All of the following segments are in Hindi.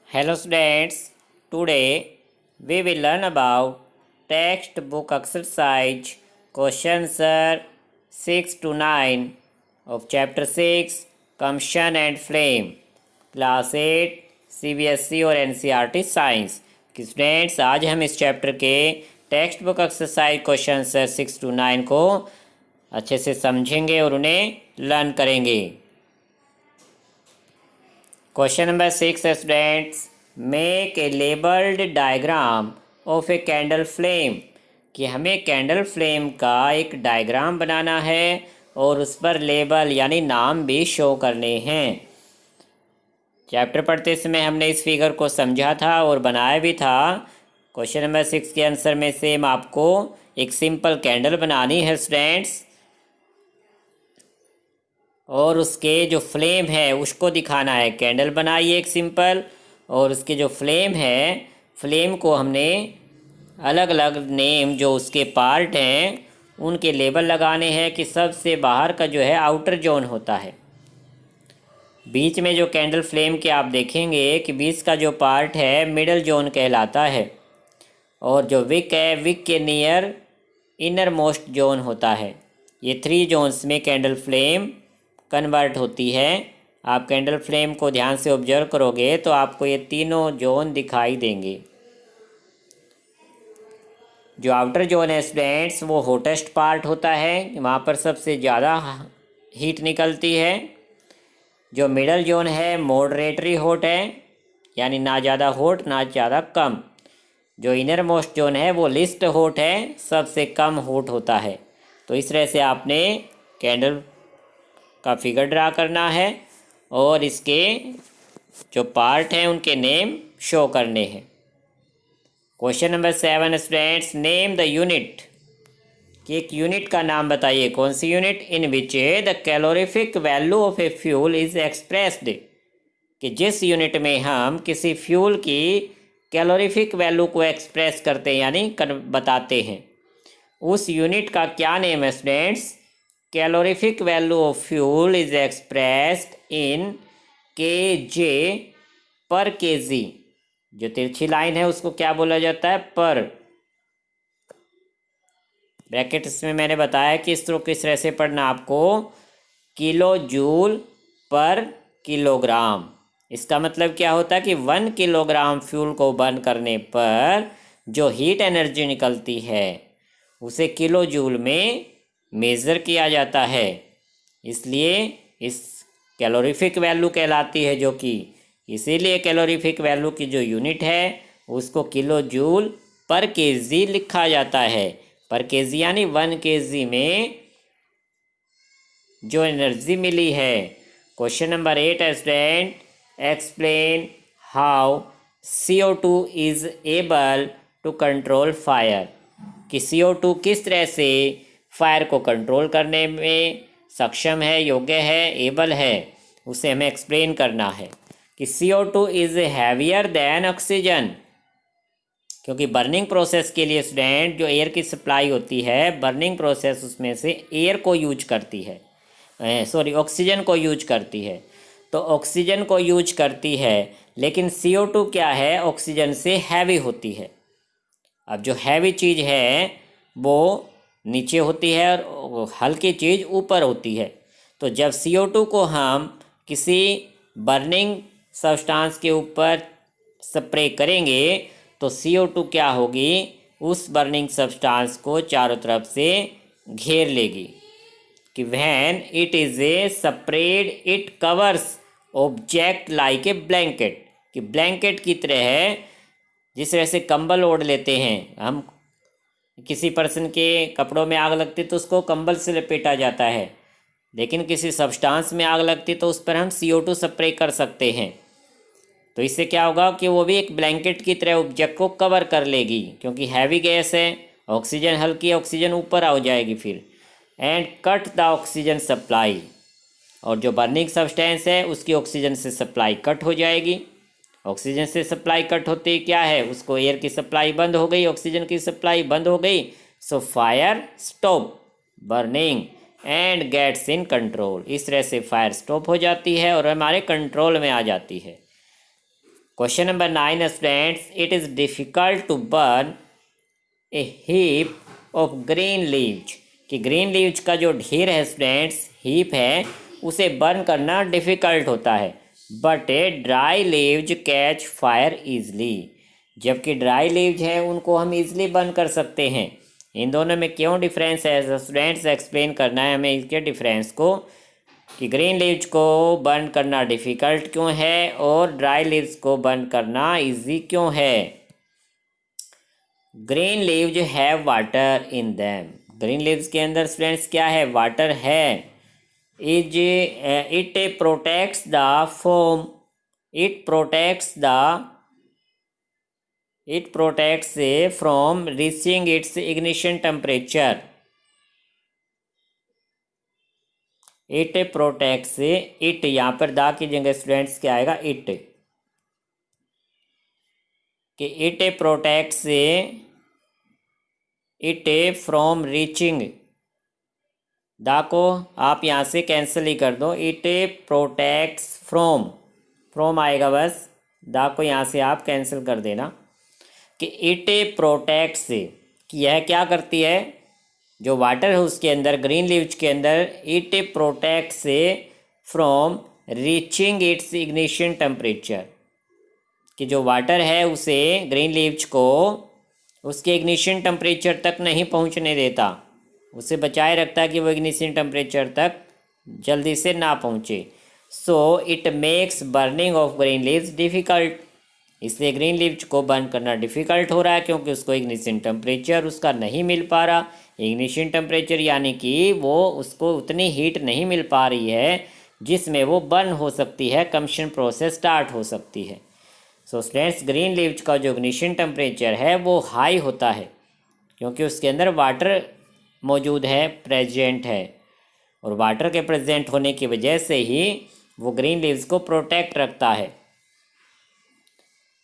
Hello students, today we will learn about textbook exercise question answer 6 to 9 of chapter 6 Combustion and Flame class 8 CBSE और NCERT साइंस कि स्टूडेंट्स आज हम इस चैप्टर के text book exercise question answer 6 to 9 को अच्छे से समझेंगे और उन्हें लर्न करेंगे। Question number 6 students, make a labelled diagram of a candle flame कि हमें कैंडल फ्लेम का एक डायग्राम बनाना है और उस पर लेबल यानी नाम भी शो करने हैं। चैप्टर पढ़ते समय हमने इस फिगर को समझा था और बनाया भी था। क्वेश्चन नंबर 6 के आंसर में से आपको एक सिंपल कैंडल बनानी है स्टूडेंट्स और उसके जो फ्लेम है उसको दिखाना है। कैंडल बनाइए एक सिंपल और उसके जो फ्लेम है फ्लेम को हमने अलग अलग नेम जो उसके पार्ट हैं उनके लेबल लगाने हैं कि सबसे बाहर का जो है आउटर जोन होता है। बीच में जो कैंडल फ्लेम के आप देखेंगे कि बीच का जो पार्ट है मिडल जोन कहलाता है और जो विक है विक के नियर इनर मोस्ट जोन होता है। ये 3 जोन्स में कैंडल फ्लेम कन्वर्ट होती है। आप कैंडल फ्लेम को ध्यान से ऑब्जर्व करोगे तो आपको ये तीनों जोन दिखाई देंगे। जो आउटर जोन है स्टूडेंट्स वो हॉटेस्ट पार्ट होता है, वहाँ पर सबसे ज़्यादा हीट निकलती है। जो मिडल जोन है मॉडरेटरी हॉट है, यानी ना ज़्यादा हॉट ना ज़्यादा कम। जो इनर मोस्ट जोन है वो लिस्ट हॉट है, सबसे कम हॉट होता है। तो इस तरह से आपने कैंडल का फिगर ड्रा करना है और इसके जो पार्ट हैं उनके नेम शो करने हैं। Question number 7 students, name the unit कि एक यूनिट का नाम बताइए। कौन सी unit? In which the calorific value of a fuel is expressed कि जिस यूनिट में हम किसी फ्यूल की कैलोरीफिक वैल्यू को एक्सप्रेस करते हैं यानी बताते हैं, उस यूनिट का क्या नेम है students? Calorific value of fuel is expressed in kJ पर kg। जो तिरछी लाइन है उसको क्या बोला जाता है? पर। ब्रैकेट्स में मैंने बताया कि इसको किस तरह से पढ़ना आपको, किलो जूल पर किलोग्राम। इसका मतलब क्या होता है कि 1 किलोग्राम फ्यूल को बर्न करने पर जो हीट एनर्जी निकलती है उसे किलो जूल में मेज़र किया जाता है। इसलिए इस कैलोरीफिक वैल्यू कहलाती है, जो कि इसीलिए कैलोरीफिक वैल्यू की जो यूनिट है उसको किलो जूल पर केजी लिखा जाता है। पर केजी यानी 1 kg में जो एनर्जी मिली है। Question number 8 student, explain how CO2 is able to control fire कि CO2 किस तरह से फायर को कंट्रोल करने में सक्षम है, योग्य है, एबल है, उसे हमें एक्सप्लेन करना है। कि CO2 is heavier than oxygen क्योंकि बर्निंग प्रोसेस के लिए स्टूडेंट जो एयर की सप्लाई होती है, बर्निंग प्रोसेस उसमें से एयर को यूज करती है, ऑक्सीजन को यूज करती है। तो ऑक्सीजन को यूज करती है लेकिन CO2 क्या है, ऑक्सीजन से हैवी होती है। अब जो हैवी चीज़ है वो नीचे होती है और हल्की चीज़ ऊपर होती है। तो जब CO2 को हम किसी बर्निंग सब्सटेंस के ऊपर स्प्रे करेंगे तो CO2 क्या होगी, उस बर्निंग सब्सटेंस को चारों तरफ से घेर लेगी। कि when it is a spread it covers object like a blanket कि ब्लैंकेट की तरह है। जिस तरह से कंबल ओढ़ लेते हैं हम, किसी पर्सन के कपड़ों में आग लगती तो उसको कंबल से लपेटा जाता है, लेकिन किसी सब्सटेंस में आग लगती तो उस पर हम CO2 स्प्रे कर सकते हैं। तो इससे क्या होगा कि वो भी एक ब्लैंकेट की तरह ऑब्जेक्ट को कवर कर लेगी क्योंकि हैवी गैस है, ऑक्सीजन हल्की, ऑक्सीजन ऊपर आ जाएगी फिर। And cut the oxygen supply, और जो बर्निंग सब्सटेंस है उसकी ऑक्सीजन से सप्लाई कट हो जाएगी। ऑक्सीजन से सप्लाई कट होते ही क्या है, उसको एयर की सप्लाई बंद हो गई, ऑक्सीजन की सप्लाई बंद हो गई। So fire stop burning and gets in control. इस तरह से फायर स्टॉप हो जाती है और हमारे कंट्रोल में आ जाती है। Question number 9 students, it is difficult to burn a heap of green leaves, कि ग्रीन लीव्स का जो ढेर है स्टूडेंट्स, हीप है, उसे बर्न करना डिफ़िकल्ट होता है। But a dry leaves catch fire easily, जबकि ड्राई लीव्स हैं उनको हम ईजिली बर्न कर सकते हैं। इन दोनों में क्यों डिफरेंस है स्टूडेंट्स, एक्सप्लेन करना है हमें इसके डिफरेंस को, कि ग्रीन लीव्स को बर्न करना डिफ़िकल्ट क्यों है और ड्राई लीव्स को बर्न करना इजी क्यों है। Green leaves have water in them, green leaves के अंदर स्टूडेंट्स क्या है, वाटर है। It protects the foam, it protects from reaching it's ignition temperature, it protects, it यहाँ पर दा की जगह स्टूडेंट्स क्या आएगा, इट, कि it protects it from reaching, दा को आप यहाँ से कैंसिल ही कर दो, इट प्रोटेक्ट्स फ्रॉम आएगा बस, दा को यहाँ से आप कैंसिल कर देना, कि इट प्रोटेक्ट्स, कि यह क्या करती है, जो वाटर है उसके अंदर ग्रीन लीव्स के अंदर, it protects from reaching it's ignition temperature, कि जो वाटर है उसे ग्रीन लीव्स को उसके इग्निशन टेम्परेचर तक नहीं पहुंचने देता, उसे बचाए रखता है कि वो इग्निशन टेम्परेचर तक जल्दी से ना पहुंचे। So it makes burning of green leaves difficult, इसलिए ग्रीन लीव्स को बर्न करना डिफ़िकल्ट हो रहा है क्योंकि उसको इग्निशन टेम्परेचर उसका नहीं मिल पा रहा। इग्निशन टेम्परेचर यानी कि वो उसको उतनी हीट नहीं मिल पा रही है जिसमें वो बर्न हो सकती है, कंबशन प्रोसेस स्टार्ट हो सकती है। सो स्टूडेंट्स, ग्रीन लीव्स का जो इग्निशन टेम्परेचर है वो हाई होता है क्योंकि उसके अंदर वाटर मौजूद है, प्रेजेंट है, और वाटर के प्रेजेंट होने की वजह से ही वो ग्रीन लीव्स को प्रोटेक्ट रखता है।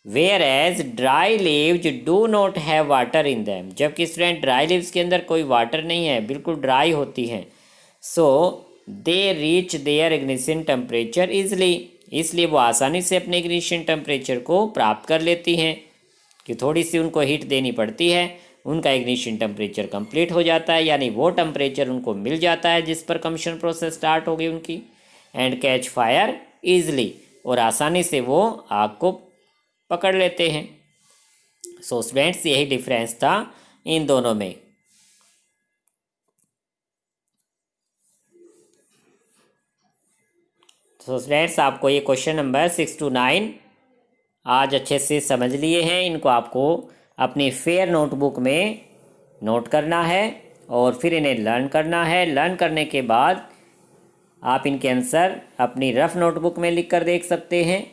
Whereas dry leaves do not have water in them, जबकि स्टूडेंट ड्राई लीव्स के अंदर कोई वाटर नहीं है, बिल्कुल ड्राई होती हैं। So they reach their ignition temperature easily, इसलिए वो आसानी से अपने इग्निशन टेम्परेचर को प्राप्त कर लेती हैं, कि थोड़ी सी उनको हीट देनी पड़ती है, उनका इग्निशन टेम्परेचर कंप्लीट हो जाता है, यानी वो टेम्परेचर उनको मिल जाता है जिस पर कंबशन प्रोसेस स्टार्ट हो गई उनकी, एंड कैच फायर ईजली, और आसानी से वो आग को पकड़ लेते हैं। सो स्टूडेंट्स, यही डिफरेंस था इन दोनों में। सो स्टूडेंट्स, आपको ये क्वेश्चन नंबर 6 to 9 आज अच्छे से समझ लिए हैं, इनको आपको अपनी फेयर नोटबुक में नोट करना है और फिर इन्हें लर्न करना है। लर्न करने के बाद आप इनके आंसर अपनी रफ नोटबुक में लिख कर देख सकते हैं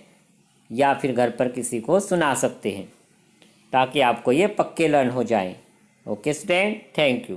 या फिर घर पर किसी को सुना सकते हैं ताकि आपको ये पक्के लर्न हो जाएं। Okay student, thank you.